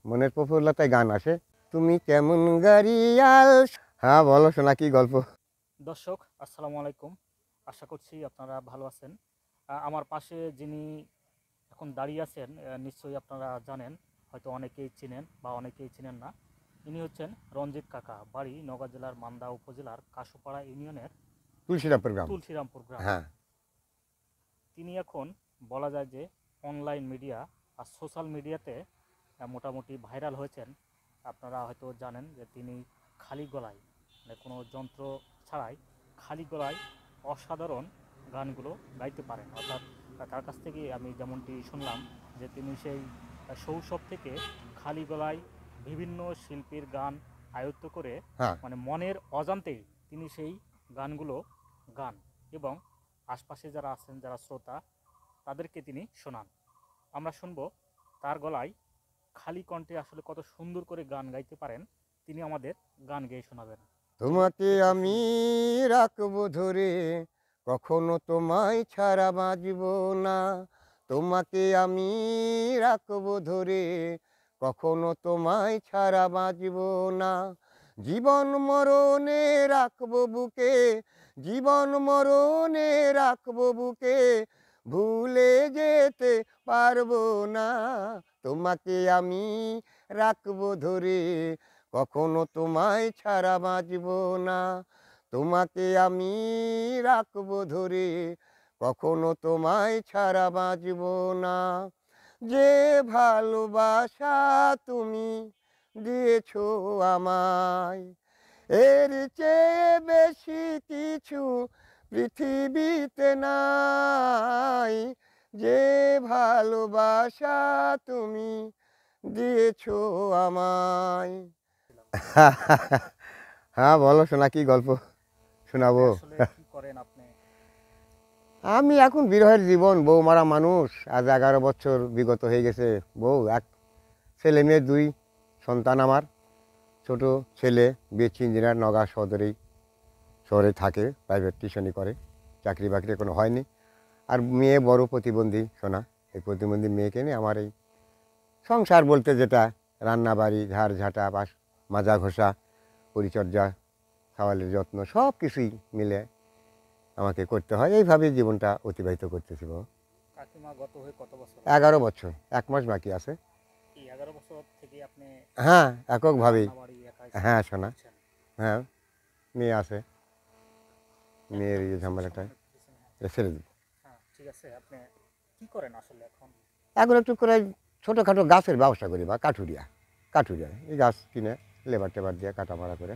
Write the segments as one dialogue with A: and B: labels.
A: মনের প্রফুল্লতায় গান আসে। তুমি কেমন গাড়িয়াল। হ্যাঁ বলো শোনা, কি গল্প?
B: দর্শক আসসালামু আলাইকুম। আশা করছি আপনারা ভালো আছেন। আমার পাশে যিনি এখন দাঁড়িয়ে আছেন নিশ্চয়ই আপনারা জানেন, হয়তো অনেকেই চিনেন বা অনেকেই চিনেন না। ইনি হচ্ছেন রঞ্জিত কাকা, বাড়ি নওগাঁ জেলার মান্দা উপজেলার কাশুপাড়া ইউনিয়নের
A: তুলসীরামপুর গ্রাম।
B: তুলসীরামপুর গ্রাম।
A: হ্যাঁ।
B: তিনি এখন বলা যায় যে অনলাইন মিডিয়া আর সোশ্যাল মিডিয়াতে মোটামুটি ভাইরাল হয়েছেন। আপনারা হয়তো জানেন যে তিনি খালি গলায়, মানে কোনো যন্ত্র ছাড়াই খালি গলায় অসাধারণ গানগুলো গাইতে পারেন। অর্থাৎ তার কাছ থেকে আমি যেমনটি শুনলাম যে তিনি সেই শৈশব থেকে খালি গলায় বিভিন্ন শিল্পীর গান আয়ত্ত করে,
A: হ্যাঁ।
B: মানে মনের অজান্তেই তিনি সেই গানগুলো গান এবং আশপাশে যারা আছেন, যারা শ্রোতা, তাদেরকে তিনি শোনান। আমরা শুনবো তার গলায় খালি কণ্ঠে আসলে কত সুন্দর করে গান গাইতে পারেন। তিনি আমাদের গান গেয়ে শোনাবেন। চলুন
A: তোমাকে
B: একটু
A: আমি
B: শুনি।
A: রাখবো ধরে, কখনো তোমায় ছাড়া বাঁচব না। তোমাকে আমি রাখবো ধরে, কখনো তোমায় ছাড়া বাঁচব না। জীবন মরণে রাখবো বুকে, জীবন মরণে রাখবো বুকে, ভুলে যেতে পারবো না। তোমাকে আমি রাখবো ধরে, কখনো তোমায় ছাড়া বাঁচব না। তোমাকে আমি রাখবো ধরে, কখনো তোমায় ছাড়া বাঁচব না। যে ভালোবাসা তুমি দিয়েছো আমায়, এর চেয়ে বেশি কিছু পৃথিবীতে নাই। যে ভালোবাসা তুমি দিয়েছো আমায়। হ্যাঁ বলো শোনা, কি গল্প
B: আপনি
A: শোনাবো?
B: আসলে কি করেন আপনি?
A: আমি এখন বিরহের জীবন, বউ মারা মানুষ। আজ 11 বছর বিগত হয়ে গেছে। বউ, এক ছেলে মেয়ে, 2 সন্তান আমার। ছোট ছেলে বিএসসি ইঞ্জিনিয়ার, নওগাঁ শহরে থাকে, প্রাইভেট টিউশনি করে, চাকরি বাকরি কোনো হয়নি। আর মেয়ে বড় প্রতিবন্ধী সোনা। এই প্রতিবন্ধী মেয়েকে নিয়ে আমার এই সংসার বলতে যেটা, রান্না বাড়ি, ঝাড় ঝাঁটা, মাজা ঘষা, পরিচর্যা, খাওয়ালের যত্ন, সব কিছুই মিলে আমাকে করতে হয়। এইভাবেই জীবনটা অতিবাহিত করতেছি।
B: কাকিমা গত হয়ে কত বছর?
A: 11 বছর, 1 মাস বাকি আছে।
B: এই 11 বছর থেকে আপনি
A: হ্যাঁ, এককভাবেই।
B: রান্না বাড়ি একাই
A: হ্যাঁ
B: সামলাতে
A: শোনা।
B: করছেন?
A: হ্যাঁ, মেয়ে আছে। মেয়ের
B: একদম
A: এই
B: কিছু
A: ঝামেলাটা
B: সামনে পিছনে।
A: ছেড়ে দিই।
B: হ্যাঁ ঠিক আছে। আপনি কি করেন আসলে এখন?
A: এখন একটু করে ছোটোখাটো গাছের ব্যবসা করি, বা কাঠুরিয়া এই গাছ কিনে লেবার টেবার দিয়ে কাটামারা করে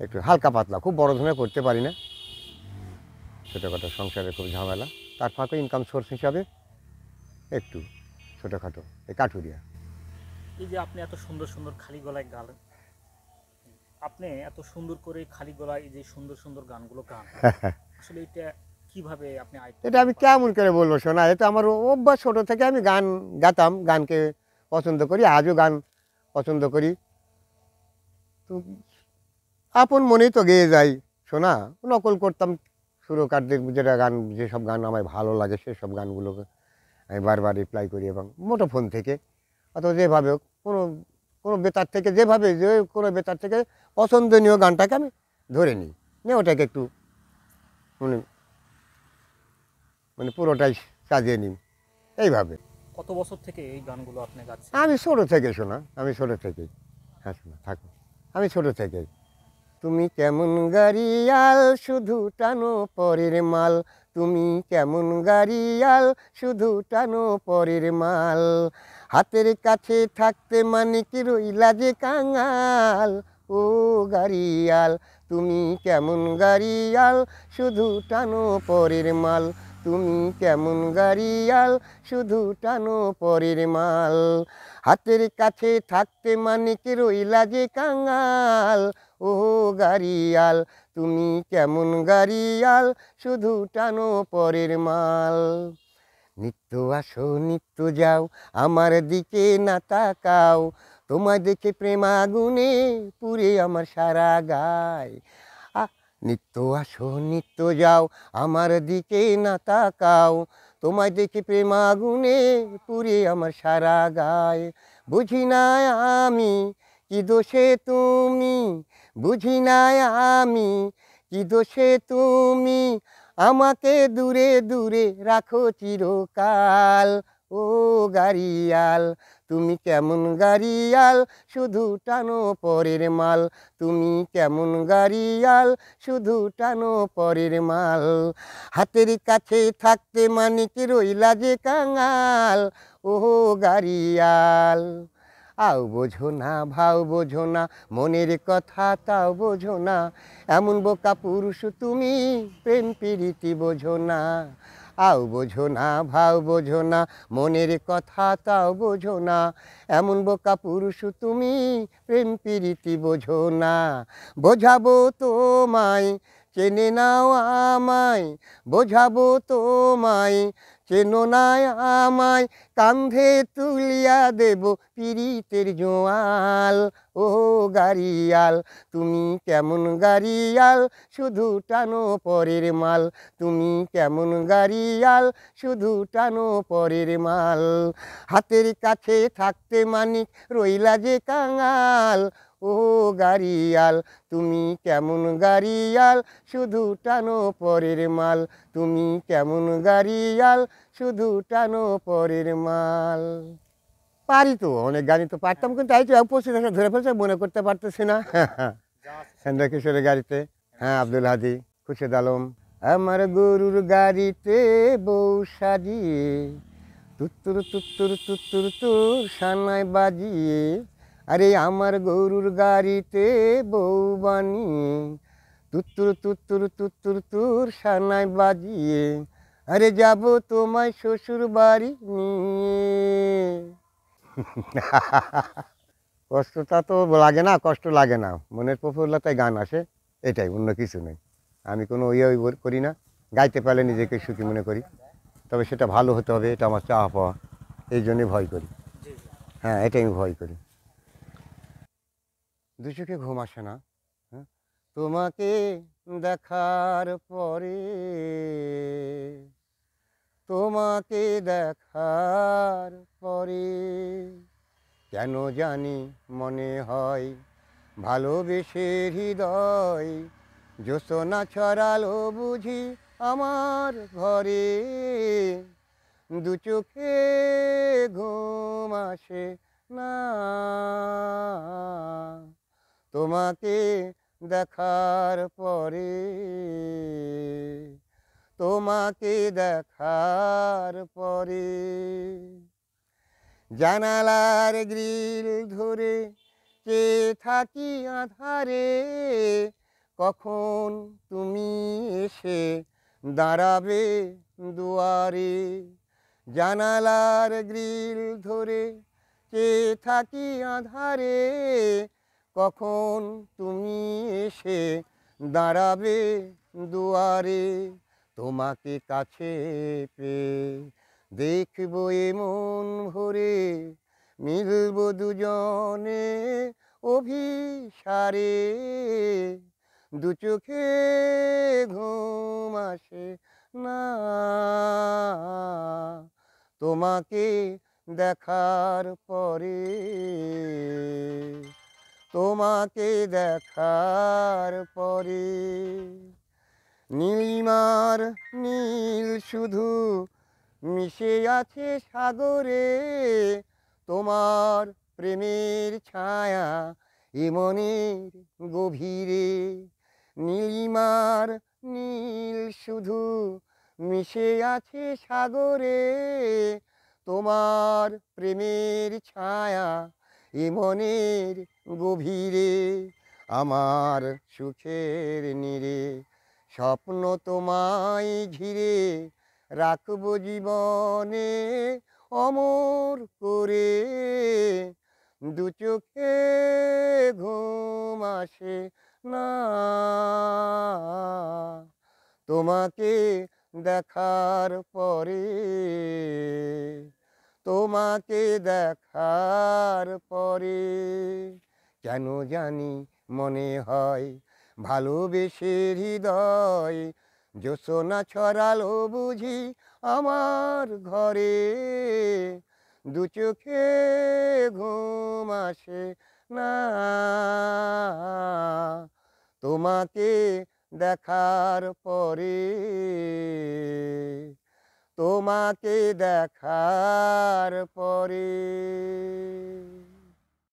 A: একটু হালকা পাতলা, খুব বড় ধরনের করতে পারি না। ছোটোখাটো সংসারের খুব ঝামেলা, তার ফাঁকে ইনকাম সোর্স হিসাবে একটু ছোটোখাটো এই কাঠুরিয়া।
B: এই যে আপনি এত সুন্দর সুন্দর খালি গলায় গান, আপনি এত সুন্দর করে খালি গলায় এই যে সুন্দর সুন্দর গানগুলো গান, আসলে এটা কিভাবে আপনি আয়ত্ত
A: এটা
B: করতে
A: আমি
B: পারেন?
A: কেমন করে বলবো শোনা, এটা আমার অভ্যাস। ছোটো থেকে আমি গান গাতাম, গানকে পছন্দ করি, আজও গান পছন্দ করি। তো আপন মনেই তো গেয়ে যাই শোনা। নকল করতাম সুরকারদের, যেটা গান, যেসব গান আমার ভালো লাগে সেসব গানগুলোকে আমি বারবার রিপ্লাই করি, এবং মুঠোফোন থেকে অথবা যেভাবে হোক, কোনো কোনো বেতার থেকে, যেভাবে যে কোনো বেতার থেকে পছন্দনীয় গানটাকে আমি ধরে নিই, নিয়ে ওটাকে একটু মানে মানে পুরোটাই সাজিয়ে নিই এইভাবে।
B: কত বছর থেকে এই গানগুলো আপনি গাচ্ছেন?
A: আমি ছোটো থেকে শোনা, আমি ছোটো থেকেই। হ্যাঁ শোনা থাকো, আমি ছোটো থেকেই। তুমি কেমন গাড়িয়াল, শুধু টানো পরের মাল। তুমি কেমন গাড়িয়াল, শুধু টানো পরের মাল। হাতের কাছে থাকতে মানিক রইলা যে কাঙাল। ও গাড়িয়াল, তুমি কেমন গাড়িয়াল, শুধু টানো পরের মাল। তুমি কেমন গাড়িয়াল, শুধু টানো পরের মাল। হাতের কাছে থাকতে মানিক রইলা যে কাঙাল। ও গাড়িয়াল, তুমি কেমন গাড়িয়াল, শুধু টানো পরের মাল। নিত্য আসো নিত্য যাও, আমার দিকে না তাকাও। তোমায় দেখে প্রেম আগুনে পুড়ে আমার সারা গায়। নিত্য আসো নিত্য যাও, আমার দিকে না তাকাও। তোমায় দেখে প্রেম আগুনে পুড়ে আমার সারা গায়ে। বুঝি না আমি কি দোষে তুমি, বুঝি না আমি কি দোষে তুমি আমাকে দূরে দূরে রাখো চিরকাল। ও গাড়িয়াল তুমি কেমন গাড়িয়াল, শুধু টানো পরের মাল। তুমি কেমন গাড়িয়াল, শুধু টানো পরের মাল। হাতের কাছে থাকতে মানিক রইলা যে কাঙাল। ও গাড়িয়াল আও বোঝো না, ভাও বোঝো না, মনের কথা তাও বোঝো না। এমন বোকা পুরুষ তুমি, প্রেম প্রীতি বোঝো না। আও বোঝো না, ভাও বোঝো না, মনের কথা তাও বোঝো না। এমন বোকা পুরুষ তুমি, প্রেম প্রীতি বোঝো না। বোঝাবো তোমায় চেনে নাও আমায়, বোঝাবো তোমায় চেনো না আমায়। কান্ধে তুলিয়া দেব পীড়িতের জোয়াল। ও গাড়িয়াল তুমি কেমন গাড়িয়াল, শুধু টানো পরের মাল। তুমি কেমন গাড়িয়াল, শুধু টানো পরের মাল। হাতের কাছে থাকতে মানিক রইলা যে কাঙাল। ও গাড়িয়াল তুমি কেমন গাড়িয়াল, শুধু টানো পরের মাল। তুমি কেমন গাড়িয়াল, শুধু টানো পরের মাল। পারি তো, অনেক গাড়ি তো পারতাম, কিন্তু এই তো উপস্থিত এসে ধরে ফেলছে, মনে করতে পারতেছি না। সেন্দ্রা কিশোরের গাড়িতে, হ্যাঁ আব্দুল হাদি, খুরশেদ আলম। আমার গরুর গাড়িতে বউ সাজিয়ে, তুত্তুর তুত্তুর তুত্তুর তুর সানায় বাজিয়ে। আরে আমার গরুর গাড়িতে বউ বানিয়ে, তুত্তুর তুত্তুর তুত্তুর তুর সানায় বাজিয়ে। আরে যাব তোমায় শ্বশুর বাড়ি নিয়ে। কষ্টটা তো লাগে না, কষ্ট লাগে না, মনের প্রফুল্লতায় গান আসে, এটাই, অন্য কিছু নেই। আমি কোনো ওই করি না, গাইতে পারলে নিজেকে সুখী মনে করি। তবে সেটা ভালো হতে হবে, এটা আমার চাওয়া পাওয়া, এই জন্যে ভয় করি। হ্যাঁ, এটাই আমি ভয় করি। দু চোখে ঘুম আসে না, হ্যাঁ, তোমাকে দেখার পরে, তোমাকে দেখার পরে কেন জানি মনে হয় ভালোবেসে হৃদয় জ্যোৎস্না ছড়ালো বুঝি আমার ঘরে। দু চোখে ঘুম আসে না, তোমাকে দেখার পরে, তোমাকে দেখার পরে। জানালার গ্রিল ধরে চেয়ে থাকি আধারে, কখন তুমি এসে দাঁড়াবে দুয়ারে। জানালার গ্রিল ধরে চেয়ে থাকি আধারে, কখন তুমি এসে দাঁড়াবে দুয়ারে। তোমাকে কাছে পেয়ে দেখব এ মন ভরে, মিলব দুজনে অভিসারে। দু চোখে ঘুম আসে না, তোমাকে দেখার পরে, তোমাকে দেখার পরে। নীলিমার নীল শুধু মিশে আছে সাগরে, তোমার প্রেমের ছায়া এ মনের গভীরে। নীলিমার নীল শুধু মিশে আছে সাগরে, তোমার প্রেমের ছায়া এ মনের গভীরে। আমার সুখের নীড়ে স্বপ্ন তোমায় ঘিরে, রাখবো জীবনে অমর করে। দু চোখে ঘুম আসে না, তোমাকে দেখার পরে, তোমাকে দেখার পরে কেন জানি মনে হয় ভালোবেসে হৃদয় জোছনা ছড়ালো বুঝি আমার ঘরে, দু চোখে ঘুম আসে না, তোমাকে দেখার পরে, তোমাকে দেখার পরে।